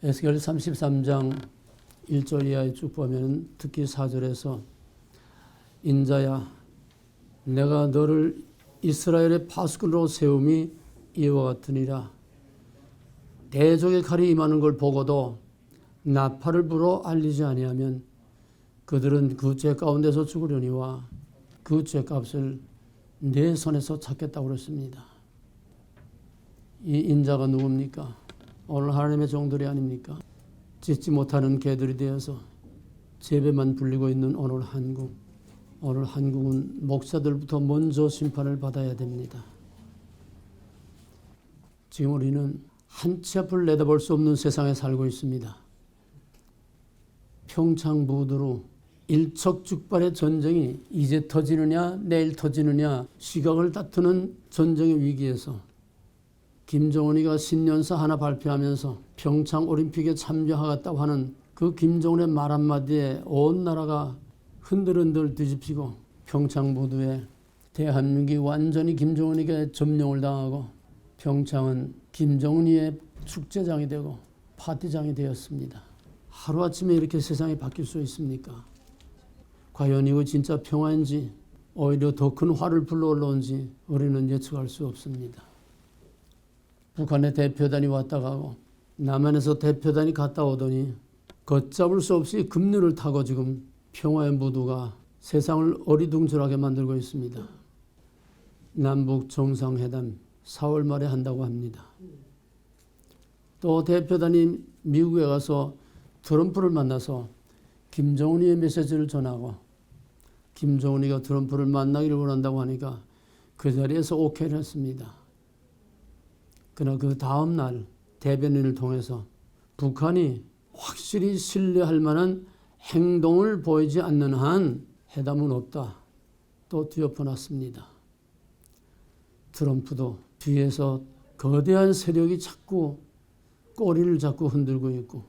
에스겔 33장 1절 이하에 쭉 보면 특히 4절에서 인자야 내가 너를 이스라엘의 파수꾼으로 세움이 이와 같으니라. 대적의 칼이 임하는 걸 보고도 나팔을 불어 알리지 아니하면 그들은 그 죄 가운데서 죽으려니와 그 죄값을 내 손에서 찾겠다고 그랬습니다. 이 인자가 누굽니까? 오늘 하나님의 종들이 아닙니까? 짖지 못하는 개들이 되어서 제배만 불리고 있는 오늘 한국. 오늘 한국은 목사들부터 먼저 심판을 받아야 됩니다. 지금 우리는 한 치 앞을 내다볼 수 없는 세상에 살고 있습니다. 평창무드로 일촉즉발의 전쟁이 이제 터지느냐 내일 터지느냐 시각을 다투는 전쟁의 위기에서 김정은이가 신년사 하나 발표하면서 평창올림픽에 참여하겠다고 하는 그 김정은의 말 한마디에 온 나라가 흔들흔들 뒤집히고 평창무드에 대한민국이 완전히 김정은에게 점령을 당하고 평창은 김정은이의 축제장이 되고 파티장이 되었습니다. 하루아침에 이렇게 세상이 바뀔 수 있습니까? 과연 이거 진짜 평화인지 오히려 더 큰 화를 불러올라온지 우리는 예측할 수 없습니다. 북한의 대표단이 왔다 가고 남한에서 대표단이 갔다 오더니 걷잡을 수 없이 급류를 타고 지금 평화의 무드가 세상을 어리둥절하게 만들고 있습니다. 남북 정상회담 4월 말에 한다고 합니다. 또 대표단이 미국에 가서 트럼프를 만나서 김정은이의 메시지를 전하고 김정은이가 트럼프를 만나기를 원한다고 하니까 그 자리에서 오케이를 했습니다. 그러나 그 다음 날 대변인을 통해서 북한이 확실히 신뢰할 만한 행동을 보이지 않는 한 회담은 없다. 또 뒤엎어놨습니다. 트럼프도 뒤에서 거대한 세력이 자꾸 꼬리를 잡고 흔들고 있고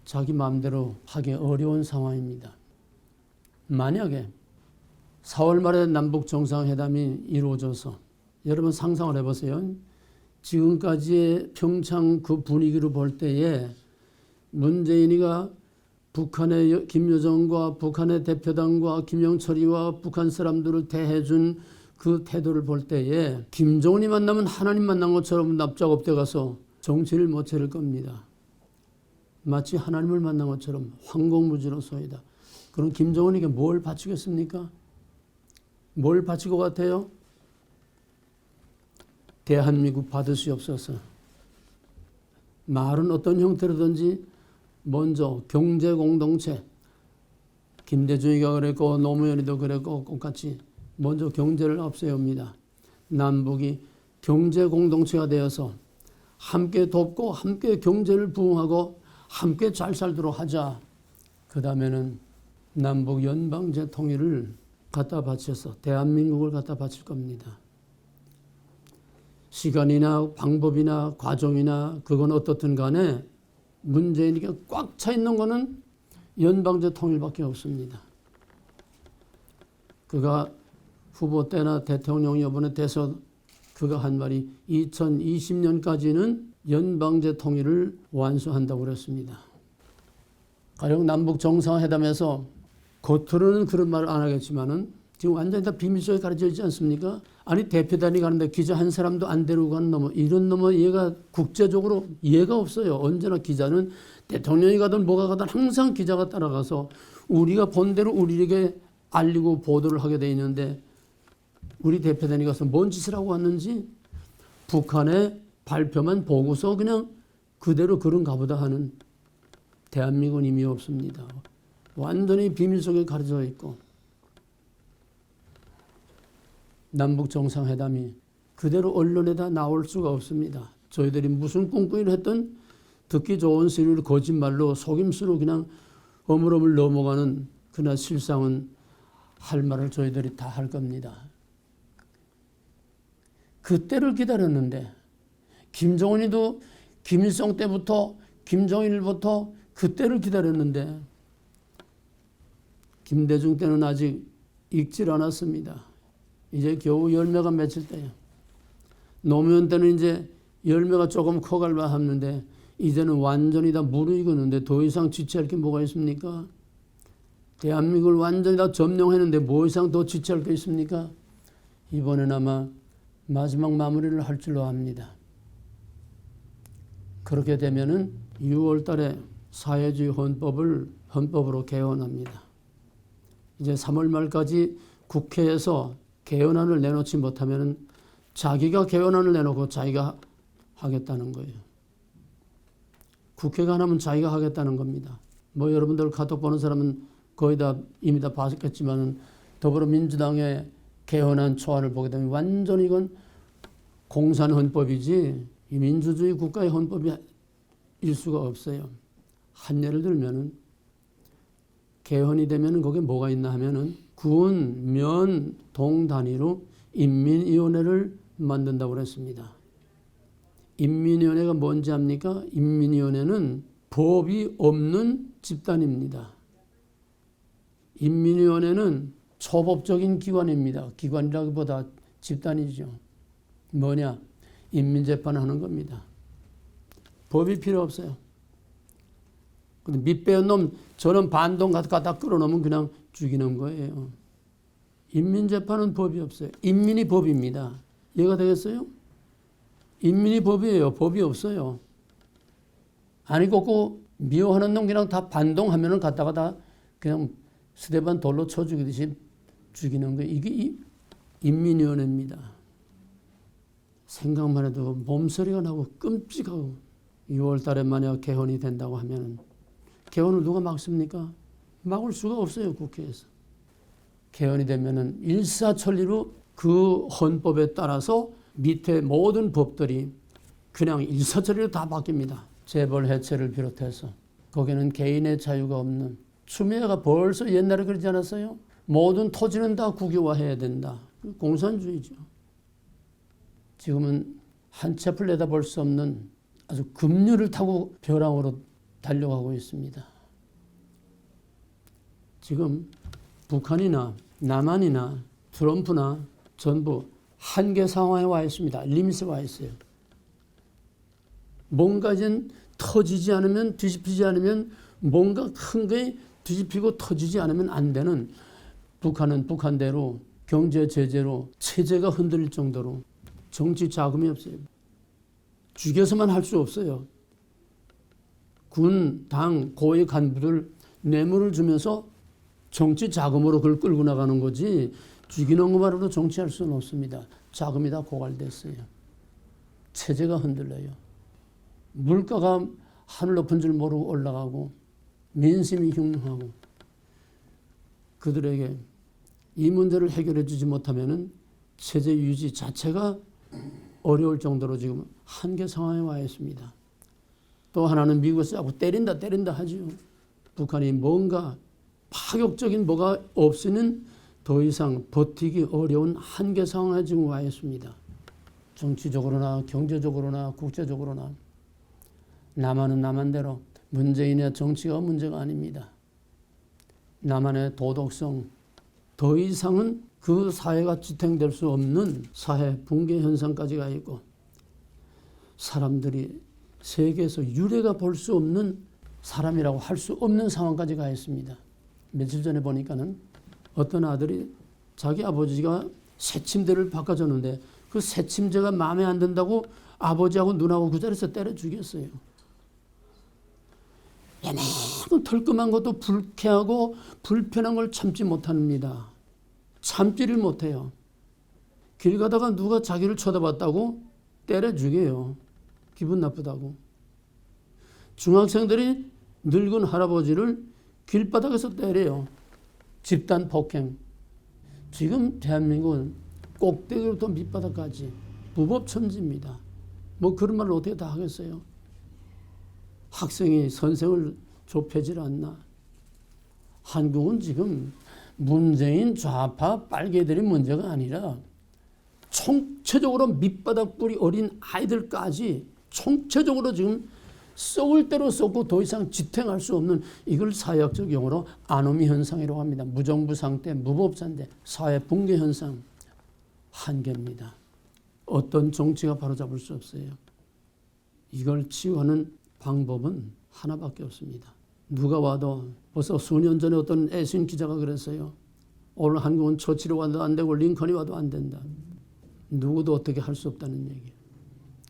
자기 마음대로 하기 어려운 상황입니다. 만약에 4월 말에 남북 정상회담이 이루어져서 여러분 상상을 해보세요. 지금까지의 평창 그 분위기로 볼 때에 문재인이가 북한의 김여정과 북한의 대표단과 김영철이와 북한 사람들을 대해준 그 태도를 볼 때에 김정은이 만나면 하나님 만난 것처럼 납작업돼 가서 정신을 못 차릴 겁니다. 마치 하나님을 만난 것처럼 황공무지로소이다. 그럼 김정은에게 뭘 바치겠습니까? 뭘 바칠 것 같아요? 대한민국 받으시옵소서. 말은 어떤 형태로든지 먼저 경제공동체, 김대중이가 그랬고 노무현이도 그랬고 똑같이 먼저 경제를 앞세웁니다. 남북이 경제공동체가 되어서 함께 돕고 함께 경제를 부흥하고 함께 잘 살도록 하자. 그 다음에는 남북 연방제 통일을 갖다 바쳐서 대한민국을 갖다 바칠 겁니다. 시간이나 방법이나 과정이나 그건 어떻든 간에 문재인에게 꽉 차 있는 거는 연방제 통일밖에 없습니다. 그가 후보 때나 대통령 여번에 돼서 그가 한 말이 2020년까지는 연방제 통일을 완수한다고 그랬습니다. 가령 남북 정상회담에서 겉으로는 그런 말을 안 하겠지만은 지금 완전히 다 비밀 속에 가려져 있지 않습니까? 아니 대표단이 가는데 기자 한 사람도 안 데리고 가는 놈은 이런 놈은 얘가 국제적으로 이해가 없어요. 언제나 기자는 대통령이 가든 뭐가 가든 항상 기자가 따라가서 우리가 본대로 우리에게 알리고 보도를 하게 돼 있는데 우리 대표단이 가서 뭔 짓을 하고 왔는지 북한의 발표만 보고서 그냥 그대로 그런가 보다 하는 대한민국은 이미 없습니다. 완전히 비밀 속에 가려져 있고 남북 정상회담이 그대로 언론에다 나올 수가 없습니다. 저희들이 무슨 꿍꿍이를 했든 듣기 좋은 소리를 거짓말로 속임수로 그냥 어물어물 넘어가는 그러나 실상은 할 말을 저희들이 다 할 겁니다. 그때를 기다렸는데 김정은이도 김일성 때부터 김정일부터 그때를 기다렸는데 김대중 때는 아직 익질 않았습니다. 이제 겨우 열매가 맺힐 때예요. 노무현 때는 이제 열매가 조금 커갈만 하는데 이제는 완전히 다 무르익었는데 더 이상 지체할 게 뭐가 있습니까? 대한민국을 완전히 다 점령했는데 뭐 이상 더 지체할 게 있습니까? 이번엔 아마 마지막 마무리를 할 줄로 압니다. 그렇게 되면은 6월 달에 사회주의 헌법으로 개헌합니다. 이제 3월 말까지 국회에서 개헌안을 내놓지 못하면은 자기가 개헌안을 내놓고 자기가 하겠다는 거예요. 국회가 안 하면 자기가 하겠다는 겁니다. 뭐 여러분들 카톡 보는 사람은 거의 다 이미 다 봤겠지만은 더불어민주당의 개헌안 초안을 보게 되면 완전히 이건 공산 헌법이지 이 민주주의 국가의 헌법이 일 수가 없어요. 한 예를 들면은 개헌이 되면은 거기에 뭐가 있나 하면은 군, 면, 동 단위로 인민위원회를 만든다고 그랬습니다. 인민위원회가 뭔지 압니까? 인민위원회는 법이 없는 집단입니다. 인민위원회는 초법적인 기관입니다. 기관이라기보다 집단이죠. 뭐냐? 인민재판하는 겁니다. 법이 필요 없어요. 근데 밑배운 놈 저런 반동 갖다 끌어놓으면 그냥 죽이는 거예요. 인민재판은 법이 없어요. 인민이 법입니다. 이해가 되겠어요? 인민이 법이에요. 법이 없어요. 아니고 그 미워하는 놈 그냥 다 반동하면은 갖다가 다 그냥 스테반 돌로 쳐 죽이듯이 죽이는 거예요. 이게 인민위원회입니다. 생각만 해도 몸서리가 나고 끔찍하고 6월 달에 만약 개헌이 된다고 하면 개헌을 누가 막습니까? 막을 수가 없어요. 국회에서. 개헌이 되면은 일사천리로 그 헌법에 따라서 밑에 모든 법들이 그냥 일사천리로 다 바뀝니다. 재벌 해체를 비롯해서. 거기는 개인의 자유가 없는. 추미애가 벌써 옛날에 그러지 않았어요? 모든 토지는 다 국유화해야 된다. 공산주의죠. 지금은 한 치 앞을 내다볼 수 없는 아주 급류를 타고 벼랑으로 달려가고 있습니다. 지금 북한이나 남한이나 트럼프나 전부 한계 상황에 와 있습니다. 리밋에 와 있어요. 뭔가 이제 터지지 않으면 뒤집히지 않으면 뭔가 큰 게 뒤집히고 터지지 않으면 안 되는 북한은 북한대로 경제 제재로 체제가 흔들릴 정도로 정치 자금이 없어요. 죽여서만 할 수 없어요. 군, 당, 고위 간부들 뇌물을 주면서 정치 자금으로 그걸 끌고 나가는 거지 죽이는 것만으로 정치할 수는 없습니다. 자금이 다 고갈됐어요. 체제가 흔들려요. 물가가 하늘 높은 줄 모르고 올라가고 민심이 흉흉하고 그들에게 이 문제를 해결해 주지 못하면은 체제 유지 자체가 어려울 정도로 지금 한계 상황에 와 있습니다. 또 하나는 미국에서 자꾸 때린다 하죠. 북한이 뭔가 파격적인 뭐가 없으면 더 이상 버티기 어려운 한계 상황에 지금 와 있습니다. 정치적으로나 경제적으로나 국제적으로나. 남한은 남한대로 문재인의 정치가 문제가 아닙니다. 남한의 도덕성, 더 이상은 그 사회가 지탱될 수 없는 사회 붕괴 현상까지 가 있고 사람들이 세계에서 유례가 볼 수 없는 사람이라고 할 수 없는 상황까지 가 있습니다. 며칠 전에 보니까는 어떤 아들이 자기 아버지가 새침대를 바꿔줬는데 그 새침대가 마음에 안 든다고 아버지하고 누나하고 그 자리에서 때려 죽였어요. 얘네는 털끔한 것도 불쾌하고 불편한 걸 참지 못합니다. 참지를 못해요. 길 가다가 누가 자기를 쳐다봤다고 때려 죽여요. 기분 나쁘다고. 중학생들이 늙은 할아버지를 길바닥에서 때려요. 집단 폭행. 지금 대한민국은 꼭대기로부터 밑바닥까지 무법천지입니다. 뭐 그런 말을 어떻게 다 하겠어요. 학생이 선생을 좁혀질 않나. 한국은 지금 문재인 좌파 빨개들이 문제가 아니라 총체적으로 밑바닥 뿌리 어린 아이들까지 총체적으로 지금 썩을 대로 썩고 더 이상 지탱할 수 없는 이걸 사회학적 용어로 아노미 현상이라고 합니다. 무정부 상태, 무법상태, 사회 붕괴 현상 한계입니다. 어떤 정치가 바로잡을 수 없어요. 이걸 치유하는 방법은 하나밖에 없습니다. 누가 와도 벌써 수년 전에 어떤 애신 기자가 그랬어요. 오늘 한국은 처칠이 와도 안 되고 링컨이 와도 안 된다. 누구도 어떻게 할 수 없다는 얘기예요.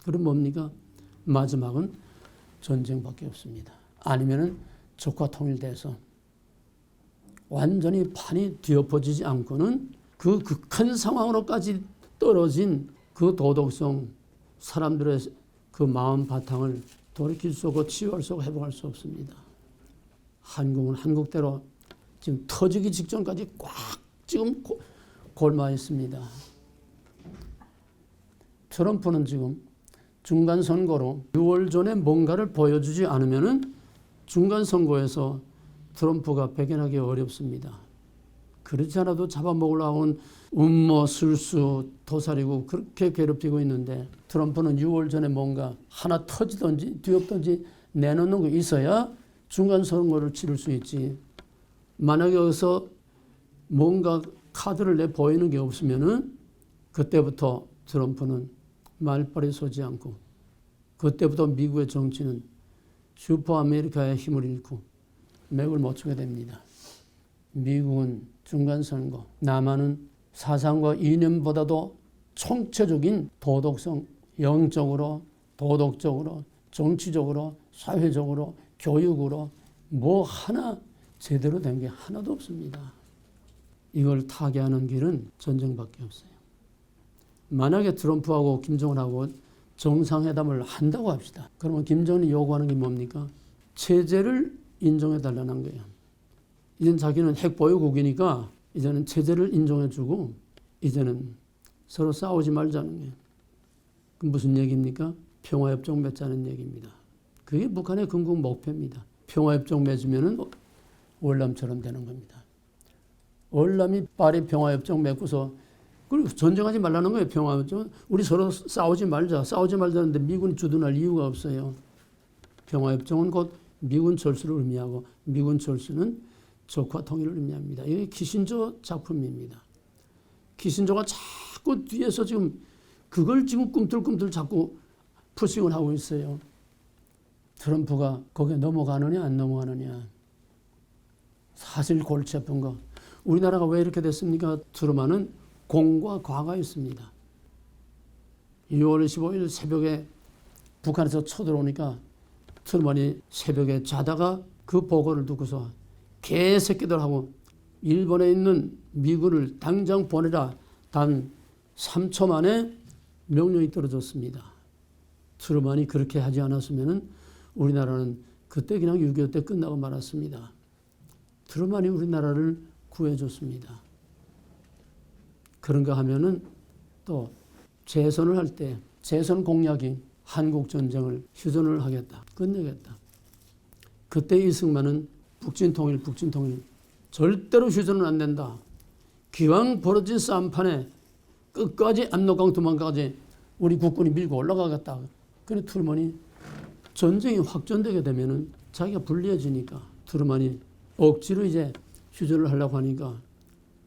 그럼 뭡니까? 마지막은 전쟁밖에 없습니다. 아니면은 적화 통일돼서 완전히 판이 뒤엎어지지 않고는 그 극한 상황으로까지 떨어진 그 도덕성, 사람들의 그 마음 바탕을 돌이킬 수 없고 치유할 수 없고 회복할 수 없습니다. 한국은 한국대로 지금 터지기 직전까지 꽉 지금 골마 있습니다. 트럼프는 지금 중간 선거로 6월 전에 뭔가를 보여주지 않으면은 중간 선거에서 트럼프가 배견하기 어렵습니다. 그렇지 않아도 잡아먹으려고 하는 음모, 술수, 도사리고 그렇게 괴롭히고 있는데 트럼프는 6월 전에 뭔가 하나 터지든지 뒤엎든지 내놓는 거 있어야 중간 선거를 치를 수 있지. 만약에 여기서 뭔가 카드를 내 보이는 게 없으면은 그때부터 트럼프는 말빨이 서지 않고 그때부터 미국의 정치는 슈퍼 아메리카의 힘을 잃고 맥을 못 추게 됩니다. 미국은 중간선거, 남한은 사상과 이념보다도 총체적인 도덕성, 영적으로, 도덕적으로, 정치적으로, 사회적으로, 교육으로 뭐 하나 제대로 된 게 하나도 없습니다. 이걸 타개하는 길은 전쟁밖에 없어요. 만약에 트럼프하고 김정은하고 정상회담을 한다고 합시다. 그러면 김정은이 요구하는 게 뭡니까? 체제를 인정해달라는 거예요. 이젠 자기는 핵보유국이니까 이제는 체제를 인정해주고 이제는 서로 싸우지 말자는 거예요. 그 무슨 얘기입니까? 평화협정 맺자는 얘기입니다. 그게 북한의 궁극 목표입니다. 평화협정 맺으면은 월남처럼 되는 겁니다. 월남이 파리 평화협정 맺고서 그리고 전쟁하지 말라는 거예요. 평화협정. 우리 서로 싸우지 말자. 싸우지 말자는데 미군이 주둔할 이유가 없어요. 평화협정은 곧 미군 철수를 의미하고 미군 철수는 적화 통일을 의미합니다. 이게 키신저 작품입니다. 키신저가 자꾸 뒤에서 지금 그걸 지금 꿈틀꿈틀 자꾸 푸싱을 하고 있어요. 트럼프가 거기에 넘어가느냐 안 넘어가느냐. 사실 골치 아픈 거. 우리나라가 왜 이렇게 됐습니까? 트루먼은 공과 과가 있습니다. 6월 15일 새벽에 북한에서 쳐들어오니까 트루먼이 새벽에 자다가 그 보고를 듣고서 개새끼들하고 일본에 있는 미군을 당장 보내라. 단 3초 만에 명령이 떨어졌습니다. 트루먼이 그렇게 하지 않았으면 우리나라는 그때 그냥 6.25 때 끝나고 말았습니다. 트루먼이 우리나라를 구해줬습니다. 그런가 하면은 또 재선을 할 때 재선 공약이 한국 전쟁을 휴전을 하겠다, 끝내겠다. 그때 이승만은 북진 통일 절대로 휴전은 안 된다. 기왕 벌어진 싸움판에 끝까지 압록강 도망가지 우리 국군이 밀고 올라가겠다. 그런데 트루먼이 전쟁이 확전되게 되면은 자기가 불리해지니까 트루먼이 억지로 이제 휴전을 하려고 하니까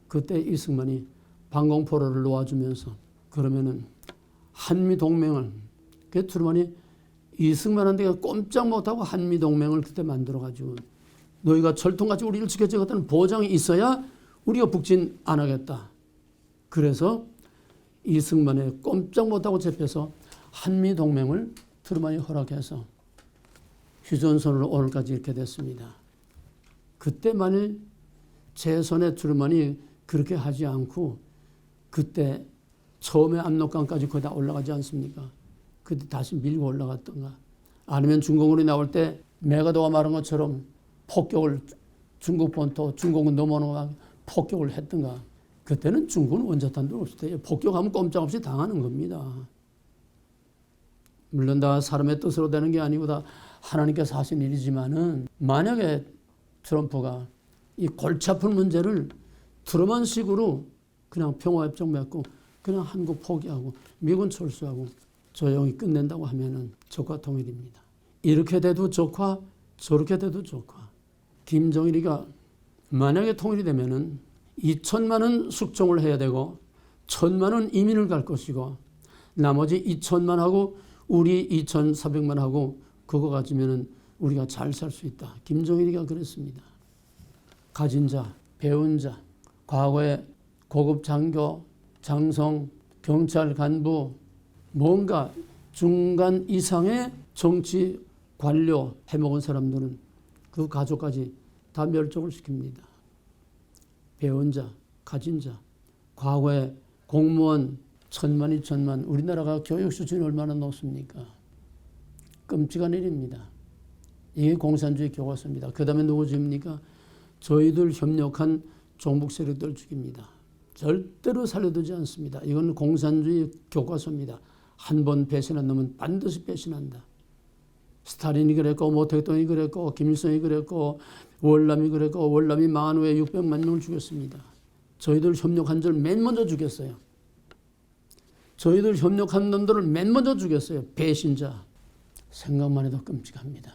그때 이승만이 방공포로를 놓아주면서 그러면은 한미동맹을 그 트루먼이 이승만한테 꼼짝 못하고 한미동맹을 그때 만들어가지고 너희가 철통같이 우리를 지켜주겠다는 보장이 있어야 우리가 북진 안 하겠다. 그래서 이승만의 꼼짝 못하고 잡혀서 한미동맹을 트루먼이 허락해서 휴전선으로 오늘까지 이렇게 됐습니다. 그때 만일 재선의 트루먼이 그렇게 하지 않고 그때 처음에 압록강까지 거의 다 올라가지 않습니까? 그때 다시 밀고 올라갔던가 아니면 중공군이 나올 때 메가도가 말한 것처럼 폭격을 중국 본토 중공군 넘어오는 폭격을 했던가 그때는 중국은 원자탄도 없을 때요. 폭격하면 꼼짝없이 당하는 겁니다. 물론 다 사람의 뜻으로 되는 게 아니고 다 하나님께서 하신 일이지만은 만약에 트럼프가 이 골치 아픈 문제를 트루먼식으로 그냥 평화협정 맺고 그냥 한국 포기하고 미군 철수하고 조용히 끝낸다고 하면은 적화 통일입니다. 이렇게 돼도 적화, 저렇게 돼도 적화. 김정일이가 만약에 통일이 되면은 2천만은 숙종을 해야 되고 1,000만은 이민을 갈 것이고 나머지 2천만하고 우리 2,400만하고 그거 가지면은 우리가 잘 살 수 있다. 김정일이가 그랬습니다. 가진 자, 배운 자, 과거에 고급 장교, 장성, 경찰 간부, 뭔가 중간 이상의 정치 관료 해먹은 사람들은 그 가족까지 다 멸종을 시킵니다. 배운 자, 가진 자, 과거에 공무원 1,000만, 2,000만, 우리나라가 교육 수준이 얼마나 높습니까? 끔찍한 일입니다. 이게 공산주의 교과서입니다. 그 다음에 누구 죽입니까? 저희들 협력한 종북 세력들 죽입니다. 절대로 살려두지 않습니다. 이건 공산주의 교과서입니다. 한 번 배신한 놈은 반드시 배신한다. 스탈린이 그랬고, 모택동이 그랬고, 김일성이 그랬고, 월남이 그랬고, 월남이 망한 후에 600만 명을 죽였습니다. 저희들 협력한 줄 맨 먼저 죽였어요. 저희들 협력한 놈들을 맨 먼저 죽였어요. 배신자. 생각만 해도 끔찍합니다.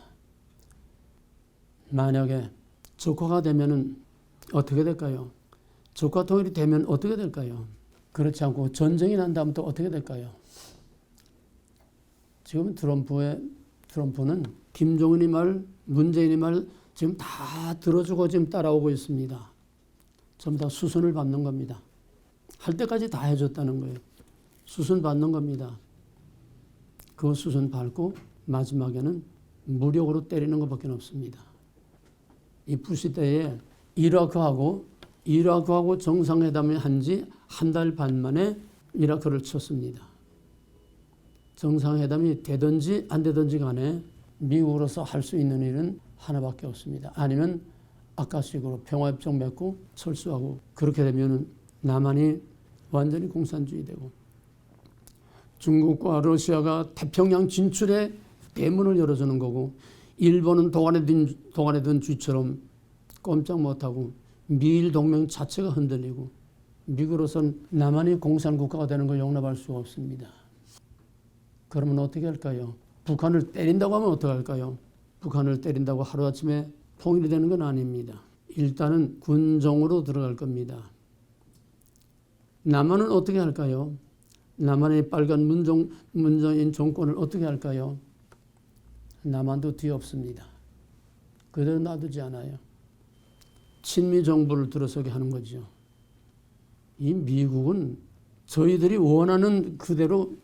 만약에 적화가 되면은 어떻게 될까요? 적화 통일이 되면 어떻게 될까요? 그렇지 않고 전쟁이 난 다음 또 어떻게 될까요? 지금 트럼프는 김정은이 말, 문재인이 말 지금 다 들어주고 지금 따라오고 있습니다. 전부 다 수순을 밟는 겁니다. 할 때까지 다 해줬다는 거예요. 수순 밟는 겁니다. 그 수순 밟고 마지막에는 무력으로 때리는 것밖에 없습니다. 이 부시 때에 이라크하고 정상회담을 한 지 한 달 반 만에 이라크를 쳤습니다. 정상회담이 되든지 안 되든지 간에 미국으로서 할 수 있는 일은 하나밖에 없습니다. 아니면 아까식으로 평화협정 맺고 철수하고, 그렇게 되면 남한이 완전히 공산주의 되고 중국과 러시아가 태평양 진출에 대문을 열어주는 거고, 일본은 동안에 든 쥐처럼 꼼짝 못하고 미일 동맹 자체가 흔들리고, 미국으로서는 남한이 공산국가가 되는 걸 용납할 수가 없습니다. 그러면 어떻게 할까요? 북한을 때린다고 하면 어떻게 할까요? 북한을 때린다고 하루아침에 통일이 되는 건 아닙니다. 일단은 군정으로 들어갈 겁니다. 남한은 어떻게 할까요? 남한의 빨간 문재인 정권을 어떻게 할까요? 남한도 뒤 없습니다. 그대로 놔두지 않아요. 친미 정부를 들어서게 하는 거죠. 이 미국은 저희들이 원하는 그대로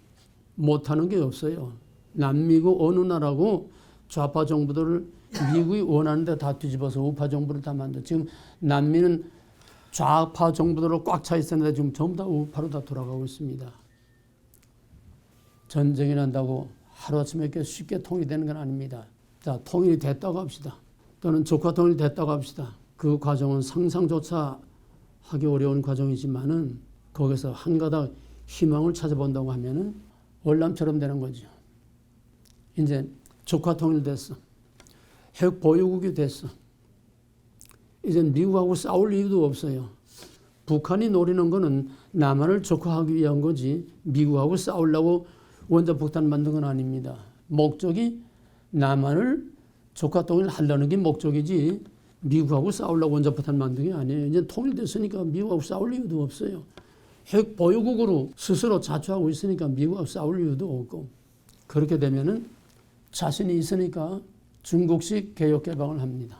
못하는 게 없어요. 남미국 어느 나라고 좌파 정부들을 미국이 원하는 데 다 뒤집어서 우파 정부를 다 만들어. 지금 남미는 좌파 정부들로 꽉 차 있었는데 지금 전부 다 우파로 다 돌아가고 있습니다. 전쟁이 난다고 하루아침에 이렇게 쉽게 통일되는 건 아닙니다. 자, 통일이 됐다고 합시다. 또는 적화 통일이 됐다고 합시다. 그 과정은 상상조차 하기 어려운 과정이지만은 거기서 한 가닥 희망을 찾아본다고 하면은 월남처럼 되는 거죠. 이제 적화 통일됐어. 핵 보유국이 됐어. 이제 미국하고 싸울 이유도 없어요. 북한이 노리는 거는 남한을 적화하기 위한 거지 미국하고 싸우려고 원자폭탄 만든 건 아닙니다. 목적이 남한을 적화 통일하려는 게 목적이지 미국하고 싸우려고 원자폭탄 만든 게 아니에요. 이제 통일됐으니까 미국하고 싸울 이유도 없어요. 핵 보유국으로 스스로 자처하고 있으니까 미국하고 싸울 이유도 없고, 그렇게 되면은 자신이 있으니까 중국식 개혁 개방을 합니다.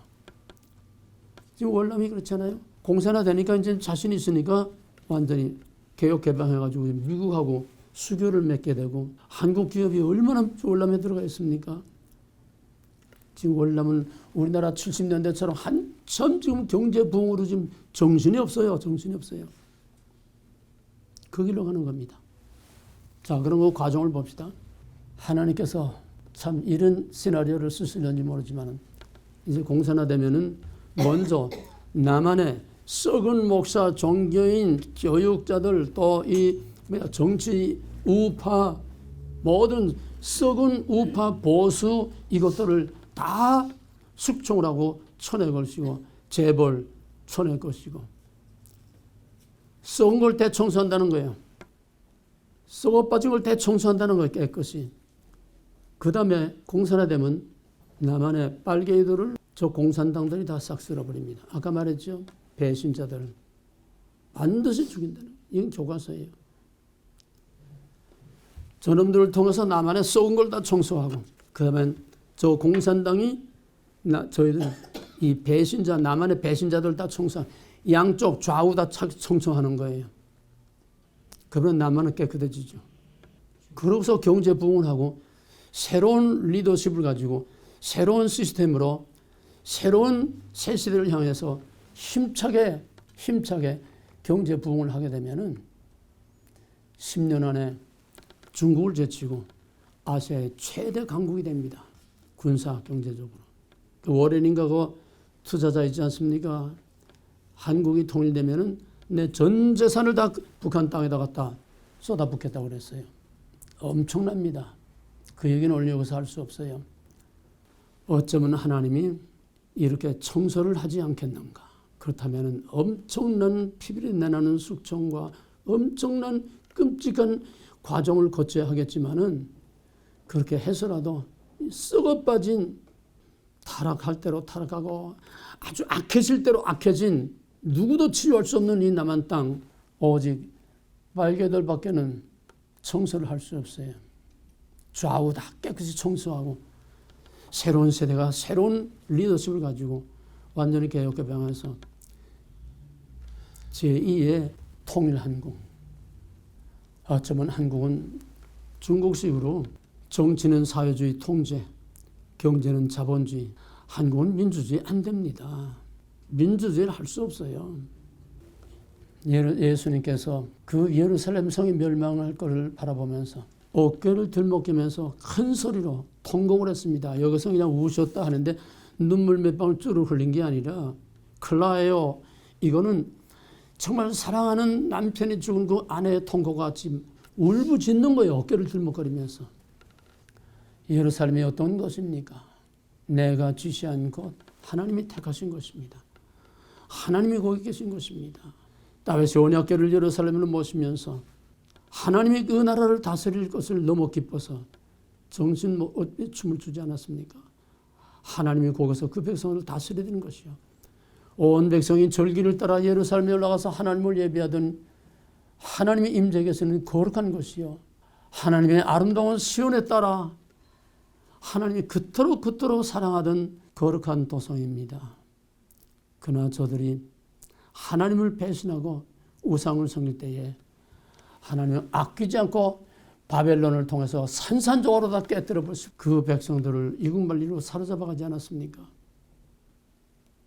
지금 월남이 그렇잖아요. 공산화 되니까 이제 자신이 있으니까 완전히 개혁 개방해가지고 미국하고 수교를 맺게 되고, 한국 기업이 얼마나 월남에 들어가 있습니까? 지금 월남은 우리나라 70년대처럼 한참 지금 경제 부흥으로 지금 정신이 없어요. 정신이 없어요. 그 길로 가는 겁니다. 자, 그럼 그 과정을 봅시다. 하나님께서 참 이런 시나리오를 쓰시는지 모르지만 이제 공산화되면은 먼저 남한의 썩은 목사, 종교인, 교육자들, 또 이 정치 우파, 모든 썩은 우파 보수 이것들을 다 숙청을 하고 쳐낼 것이고, 재벌 쳐낼 것이고, 썩은 걸 대청소한다는 거예요. 썩어 빠진 걸 대청소한다는 거예요. 깨끗이. 그 다음에 공산화되면 남한의 빨갱이들을 저 공산당들이 다 싹 쓸어버립니다. 아까 말했죠. 배신자들 반드시 죽인다는 거예요. 이건 교과서예요. 저놈들을 통해서 남한의 썩은 걸 다 청소하고, 그 다음에 저 공산당이 저희들 이 배신자, 남한의 배신자들 다 양쪽 좌우 다 청청하는 거예요. 그러면 남한은 깨끗해지죠. 그러고서 경제 부흥을 하고 새로운 리더십을 가지고 새로운 시스템으로 새로운 새 시대를 향해서 힘차게 경제 부흥을 하게 되면은 10년 안에 중국을 제치고 아시아의 최대 강국이 됩니다. 군사 경제적으로. 그 워렌인가 그 투자자 있지 않습니까? 한국이 통일되면은 내 전 재산을 다 북한 땅에다 갖다 쏟아붓겠다고 그랬어요. 엄청납니다. 그 얘기는 오늘 여기서 할 수 없어요. 어쩌면 하나님이 이렇게 청소를 하지 않겠는가. 그렇다면 엄청난 피비린내 나는 숙청과 엄청난 끔찍한 과정을 거쳐야 하겠지만은 그렇게 해서라도 썩어 빠진 타락할 대로 타락하고 아주 악해질 대로 악해진 누구도 치유할 수 없는 이 남한 땅 오직 빨개들밖에는 청소를 할 수 없어요. 좌우 다 깨끗이 청소하고 새로운 세대가 새로운 리더십을 가지고 완전히 개혁개방해서 제2의 통일한국. 어쩌면 한국은 중국식으로 정치는 사회주의 통제, 경제는 자본주의, 한국은 민주주의 안 됩니다. 민주주의를 할 수 없어요. 예수님께서 그 예루살렘 성이 멸망할 것을 바라보면서 어깨를 들먹이면서 큰 소리로 통곡을 했습니다. 여기서 그냥 우셨다 하는데 눈물 몇 방울 쭈르 흘린 게 아니라 큰일 나요. 이거는 정말 사랑하는 남편이 죽은 그 아내의 통곡과 지금 울부짖는 거예요. 어깨를 들먹거리면서. 예루살렘이 어떤 것입니까? 내가 지시한 것, 하나님이 택하신 것입니다. 하나님이 거기 계신 것입니다. 다윗이 언약궤를 예루살렘으로 모시면서 하나님이 그 나라를 다스릴 것을 너무 기뻐서 정신 어깨 춤을 추지 않았습니까? 하나님이 거기서 그 백성을 다스려야 되는 것이요. 온 백성이 절기를 따라 예루살렘에 올라가서 하나님을 예배하던 하나님의 임재에서는 거룩한 것이요. 하나님의 아름다운 시온에 따라 하나님이 그토록 사랑하던 거룩한 도성입니다. 그러나 저들이 하나님을 배신하고 우상을 섬길 때에 하나님은 아끼지 않고 바벨론을 통해서 산산조각으로 다 깨뜨려 버리시고 그 백성들을 이국만리로 사로잡아 가지 않았습니까?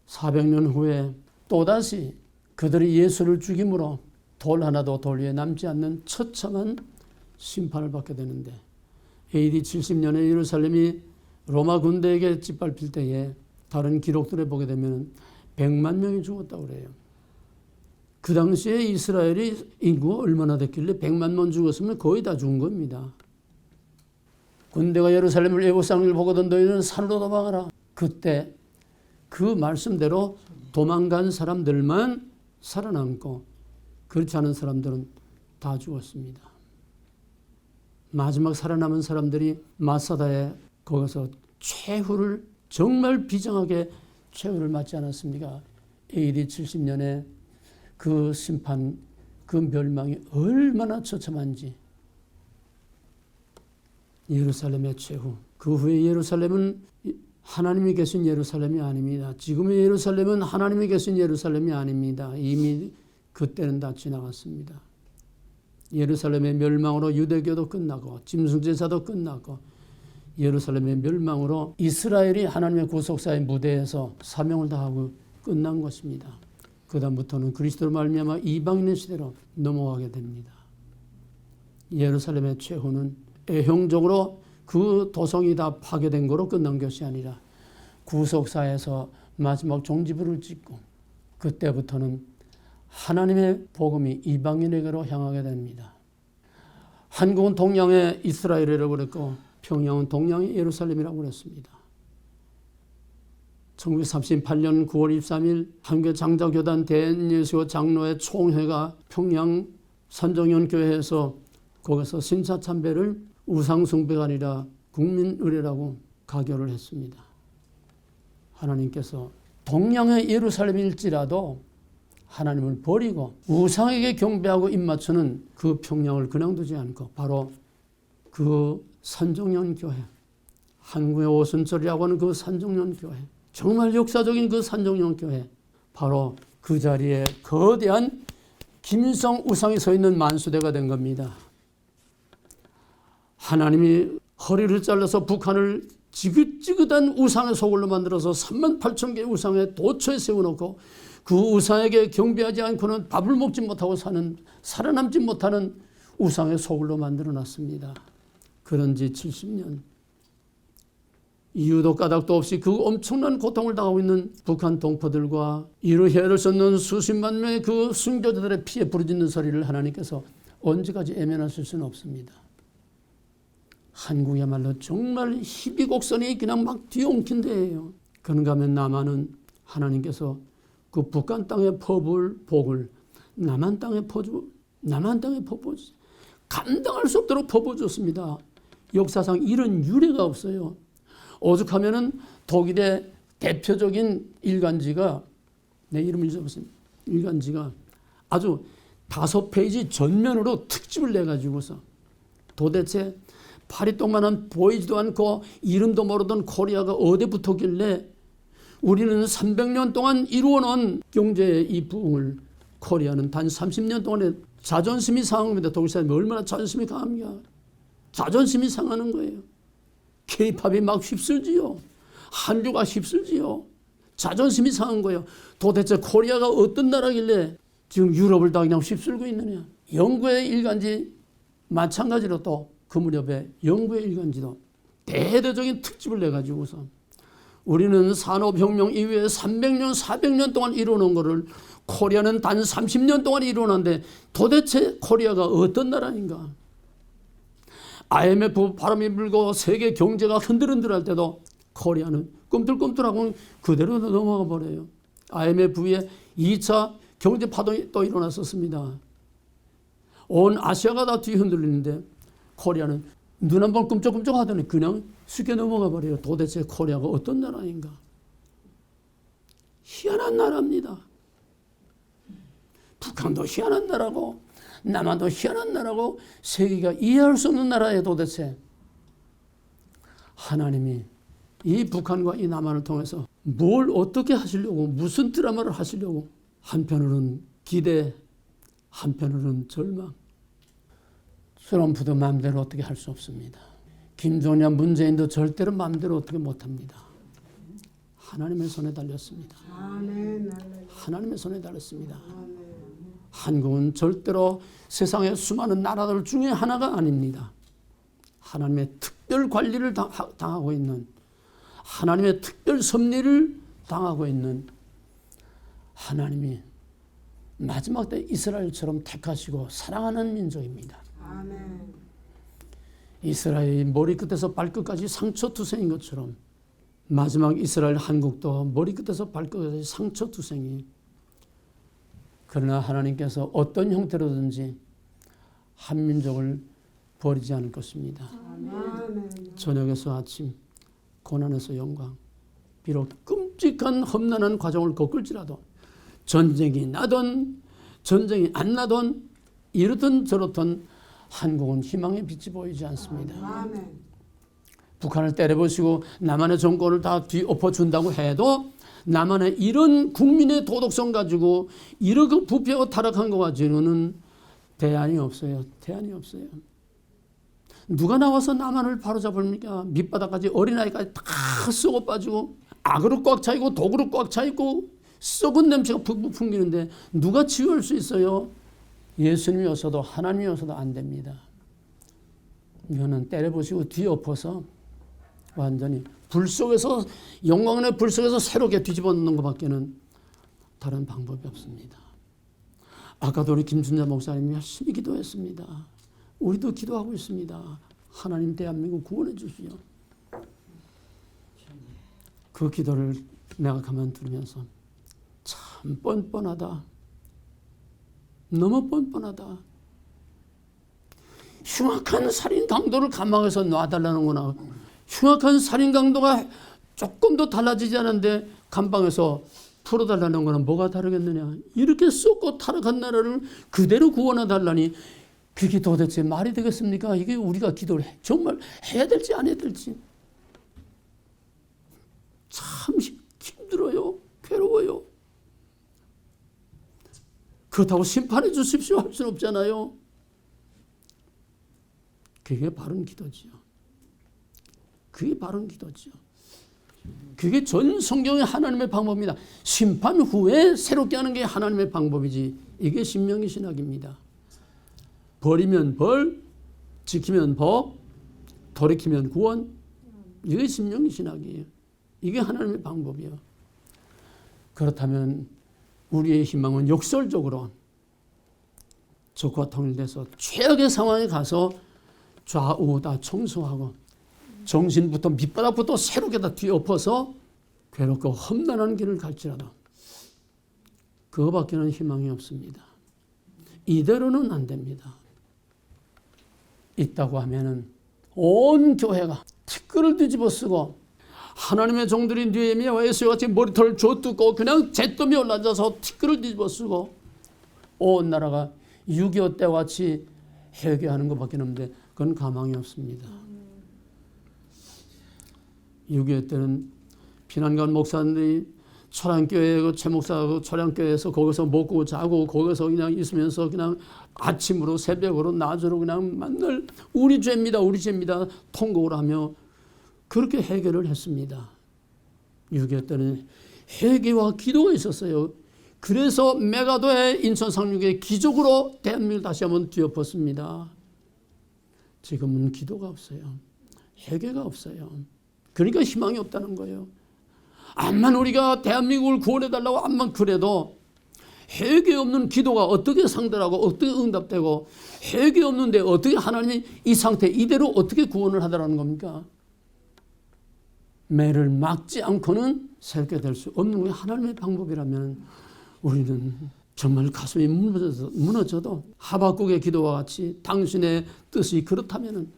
400년 후에 또다시 그들이 예수를 죽임으로 돌 하나도 돌 위에 남지 않는 처참한 심판을 받게 되는데 AD 70년에 예루살렘이 로마 군대에게 짓밟힐 때에 다른 기록들에 보게 되면 100만 명이 죽었다고 그래요. 그 당시에 이스라엘이 인구가 얼마나 됐길래 100만 명 죽었으면 거의 다 죽은 겁니다. 군대가 예루살렘을 애고쌍을 보거든 너희는 산으로 도망하라. 그때 그 말씀대로 도망간 사람들만 살아남고 그렇지 않은 사람들은 다 죽었습니다. 마지막 살아남은 사람들이 마사다에 거기서 최후를 정말 비장하게 최후를 맞지 않았습니까? AD 70년에 그 심판, 그 멸망이 얼마나 처참한지. 예루살렘의 최후. 그 후에 예루살렘은 하나님이 계신 예루살렘이 아닙니다. 지금의 예루살렘은 하나님이 계신 예루살렘이 아닙니다. 이미 그때는 다 지나갔습니다. 예루살렘의 멸망으로 유대교도 끝나고 짐승제사도 끝나고 예루살렘의 멸망으로 이스라엘이 하나님의 구속사의 무대에서 사명을 다하고 끝난 것입니다. 그 다음부터는 그리스도로 말미암아 이방인의 시대로 넘어가게 됩니다. 예루살렘의 최후는 애형적으로 그 도성이 다 파괴된 거로 끝난 것이 아니라 구속사에서 마지막 종지부를 찍고 그때부터는 하나님의 복음이 이방인에게로 향하게 됩니다. 한국은 동양의 이스라엘이라고 그랬고 평양은 동양의 예루살렘이라고 그랬습니다. 1938년 9월 23일 한국의 장자교단 대예수교 장로회 총회가 평양 산정연교회에서 거기서 신사참배를 우상숭배가 아니라 국민의례라고 가결을 했습니다. 하나님께서 동양의 예루살렘일지라도 하나님을 버리고 우상에게 경배하고 입맞추는 그 평양을 그냥 두지 않고 바로 그 산정연교회 한국의 오순절이라고 하는 그 산정령 교회, 정말 역사적인 그 산정령 교회, 바로 그 자리에 거대한 김일성 우상이 서 있는 만수대가 된 겁니다. 하나님이 허리를 잘라서 북한을 지긋지긋한 우상의 소굴로 만들어서 38,000개의 우상에 도처에 세워놓고 그 우상에게 경배하지 않고는 밥을 먹지 못하고 살아남지 못하는 우상의 소굴로 만들어놨습니다. 그런 지 70년. 이유도 까닭도 없이 그 엄청난 고통을 당하고 있는 북한 동포들과 이루 헤아릴 수 없는 수십만 명의 그 순교자들의 피에 부르짖는 소리를 하나님께서 언제까지 애면하실 수는 없습니다. 한국이야말로 정말 희비곡선이 그냥 막 뒤엉킨 데예요. 그런가 하면 남한은 하나님께서 그 북한 땅의 복을 남한 땅에 퍼부어주세요. 감당할 수 없도록 퍼부어줬습니다. 역사상 이런 유례가 없어요. 오죽하면은 독일의 대표적인 일간지가, 내 이름을 잊어버렸습니다. 일간지가 아주 5페이지 전면으로 특집을 내가지고서 도대체 파리똥만한 보이지도 않고 이름도 모르던 코리아가 어디 붙었길래 우리는 300년 동안 이루어놓은 경제의 이 부흥을 코리아는 단 30년 동안에 자존심이 상한 겁니다. 독일 사람이 얼마나 자존심이 강합니까? 자존심이 상하는 거예요. K-팝이 막 휩쓸지요. 한류가 휩쓸지요. 자존심이 상한 거예요. 도대체 코리아가 어떤 나라길래 지금 유럽을 다 그냥 휩쓸고 있느냐. 영국의 일간지 마찬가지로 또 그 무렵에 영국의 일간지도 대대적인 특집을 내가지고서 우리는 산업혁명 이후에 300년, 400년 동안 이루어놓은 것을 코리아는 단 30년 동안 이루어놨는데 도대체 코리아가 어떤 나라인가. IMF 바람이 불고 세계 경제가 흔들흔들할 때도 코리아는 꿈틀꿈틀하고 그대로 넘어가 버려요. IMF의 2차 경제 파동이 또 일어났었습니다. 온 아시아가 다 뒤흔들리는데 코리아는 눈 한 번 끔쩍끔쩍 하더니 그냥 쉽게 넘어가 버려요. 도대체 코리아가 어떤 나라인가. 희한한 나라입니다. 북한도 희한한 나라고 남한도 희한한 나라고 세계가 이해할 수 없는 나라에 도대체 하나님이 이 북한과 이 남한을 통해서 뭘 어떻게 하시려고 무슨 드라마를 하시려고 한편으로는 기대 한편으로는 절망. 트럼프도 마음대로 어떻게 할 수 없습니다. 김종인 문재인도 절대로 마음대로 어떻게 못합니다. 하나님의 손에 달렸습니다. 하나님의 손에 달렸습니다. 한국은 절대로 세상의 수많은 나라들 중에 하나가 아닙니다. 하나님의 특별 관리를 당하고 있는, 하나님의 특별 섭리를 당하고 있는 하나님이 마지막 때 이스라엘처럼 택하시고 사랑하는 민족입니다. 아멘. 이스라엘이 머리끝에서 발끝까지 상처투성인 것처럼 마지막 이스라엘 한국도 머리끝에서 발끝까지 상처투성이. 그러나 하나님께서 어떤 형태로든지 한 민족을 버리지 않을 것입니다. 아멘. 저녁에서 아침, 고난에서 영광. 비록 끔찍한 험난한 과정을 겪을지라도 전쟁이 나든 전쟁이 안 나든 이렇든 저렇든 한국은 희망의 빛이 보이지 않습니다. 아멘. 북한을 때려부시고 남한의 정권을 다 뒤엎어준다고 해도 남한의 이런 국민의 도덕성 가지고 이렇게 부패하고 타락한 것 가지고는 대안이 없어요. 대안이 없어요. 누가 나와서 남한을 바로잡습니까? 밑바닥까지 어린아이까지 다 썩어 빠지고 악으로 꽉 차있고 독으로 꽉 차있고 썩은 냄새가 푹푹 풍기는데 누가 치유할 수 있어요? 예수님이 오셔도 하나님이 오셔도 안 됩니다. 이거는 때려부시고 뒤엎어서 완전히 불 속에서 영광의 불 속에서 새롭게 뒤집어 놓는 것밖에는 다른 방법이 없습니다. 아까도 우리 김순자 목사님이 열심히 기도했습니다. 우리도 기도하고 있습니다. 하나님 대한민국 구원해 주시오. 그 기도를 내가 가만 들으면서 참 뻔뻔하다. 너무 뻔뻔하다. 흉악한 살인 강도를 감옥에서 놔달라는 거나 흉악한 살인 강도가 조금 더 달라지지 않은데 감방에서 풀어달라는 거는 뭐가 다르겠느냐. 이렇게 썩고 타락한 나라를 그대로 구원해달라니 그게 도대체 말이 되겠습니까? 이게 우리가 기도를 정말 해야 될지 안 해야 될지. 참 힘들어요. 괴로워요. 그렇다고 심판해 주십시오 할 수는 없잖아요. 그게 바른 기도지요. 그게 바른 기도지요. 그게 전 성경의 하나님의 방법입니다. 심판 후에 새롭게 하는 게 하나님의 방법이지. 이게 신명기 신학입니다. 버리면 벌, 지키면 법, 돌이키면 구원. 이게 신명기 신학이에요. 이게 하나님의 방법이에요. 그렇다면 우리의 희망은 역설적으로 적과 통일돼서 최악의 상황에 가서 좌우 다 청소하고 정신부터 밑바닥부터 새롭게 다 뒤엎어서 괴롭고 험난한 길을 갈지라도 그거밖에는 희망이 없습니다. 이대로는 안 됩니다. 있다고 하면은 온 교회가 티끌을 뒤집어 쓰고 하나님의 종들이 느헤미야와 에스겔 같이 머리털을 줘뜯고 그냥 잿더미에 올라앉아서 티끌을 뒤집어 쓰고 온 나라가 6.25 때와 같이 회개하는 것밖에 없는데 그건 가망이 없습니다. 6.25 때는 피난간 목사들이 초량교회 최 목사하고 초량교회에서 거기서 먹고 자고 거기서 그냥 있으면서 그냥 아침으로 새벽으로 낮으로 그냥 맨날 우리 죄입니다. 우리 죄입니다. 통곡을 하며 그렇게 해결을 했습니다. 6.25 때는 회개와 기도가 있었어요. 그래서 메가도의 인천 상륙의 기적으로 대한민국을 다시 한번 뒤엎었습니다. 지금은 기도가 없어요. 회개가 없어요. 그러니까 희망이 없다는 거예요. 암만 우리가 대한민국을 구원해달라고 암만 그래도 회개 없는 기도가 어떻게 상대하고 어떻게 응답되고 회개 없는데 어떻게 하나님이 이 상태 이대로 어떻게 구원을 하더라는 겁니까? 매를 막지 않고는 새롭게 될 수 없는 게 하나님의 방법이라면 우리는 정말 가슴이 무너져도 하박국의 기도와 같이 당신의 뜻이 그렇다면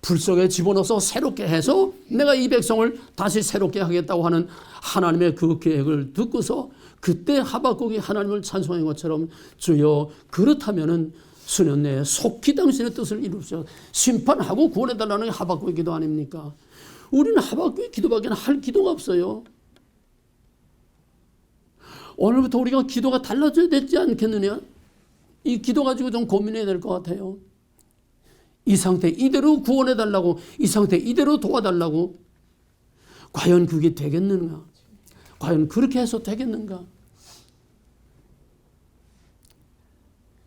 불 속에 집어넣어서 새롭게 해서 내가 이 백성을 다시 새롭게 하겠다고 하는 하나님의 그 계획을 듣고서 그때 하박국이 하나님을 찬송한 것처럼 주여 그렇다면 수년 내에 속히 당신의 뜻을 이루시어 심판하고 구원해달라는 게 하박국의 기도 아닙니까? 우리는 하박국의 기도밖에 할 기도가 없어요. 오늘부터 우리가 기도가 달라져야 되지 않겠느냐? 이 기도 가지고 좀 고민해야 될 것 같아요. 이 상태 이대로 구원해달라고, 이 상태 이대로 도와달라고. 과연 그게 되겠는가? 과연 그렇게 해서 되겠는가?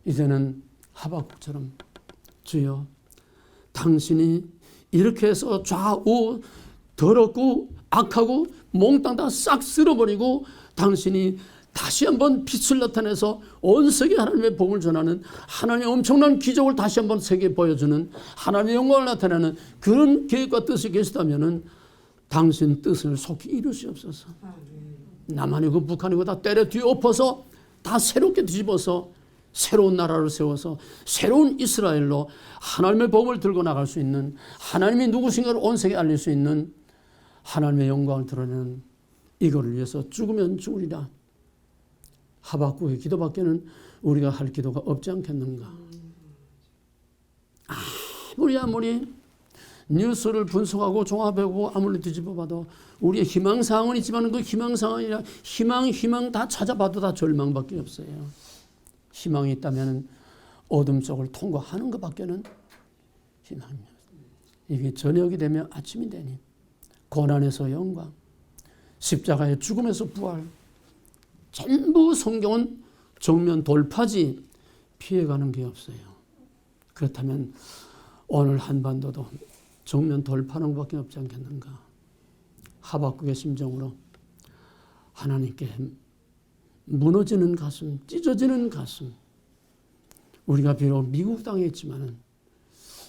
이제는 하박국처럼 주여 당신이 이렇게 해서 좌우 더럽고 악하고 몽땅 다 싹 쓸어버리고 당신이 다시 한번 빛을 나타내서 온 세계 하나님의 복을 전하는 하나님의 엄청난 기적을 다시 한번 세계에 보여주는 하나님의 영광을 나타내는 그런 계획과 뜻이 계시다면 당신 뜻을 속히 이루시옵소서. 남한이고 북한이고 다 때려 뒤엎어서 다 새롭게 뒤집어서 새로운 나라를 세워서 새로운 이스라엘로 하나님의 복을 들고 나갈 수 있는 하나님이 누구신가를 온 세계에 알릴 수 있는 하나님의 영광을 드러내는 이거를 위해서 죽으면 죽으리라. 하박국의 기도밖에는 우리가 할 기도가 없지 않겠는가. 아무리 뉴스를 분석하고 종합하고 아무리 뒤집어봐도 우리의 희망사항은 있지만 그 희망사항이라 희망 다 찾아봐도 다 절망밖에 없어요. 희망이 있다면 어둠 속을 통과하는 것밖에는 희망이 없어요. 이게 저녁이 되면 아침이 되니 고난에서 영광, 십자가의 죽음에서 부활, 전부 성경은 정면 돌파지 피해가는 게 없어요. 그렇다면 오늘 한반도도 정면 돌파하는 것밖에 없지 않겠는가. 하박국의 심정으로 하나님께 무너지는 가슴, 찢어지는 가슴. 우리가 비록 미국 땅에 있지만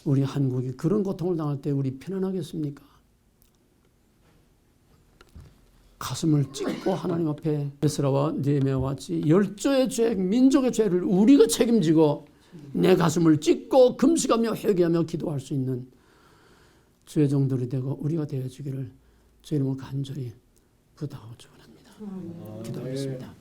우리 한국이 그런 고통을 당할 때 우리 편안하겠습니까? 가슴을 찢고 하나님 앞에 에스라와 느헤미야와 같이 열조의 죄, 민족의 죄를 우리가 책임지고 내 가슴을 찢고 금식하며 회개하며 기도할 수 있는 주의 종들이 되고 우리가 되어주기를 주의 이름으로 간절히 부탁하고 축원합니다. 기도하겠습니다.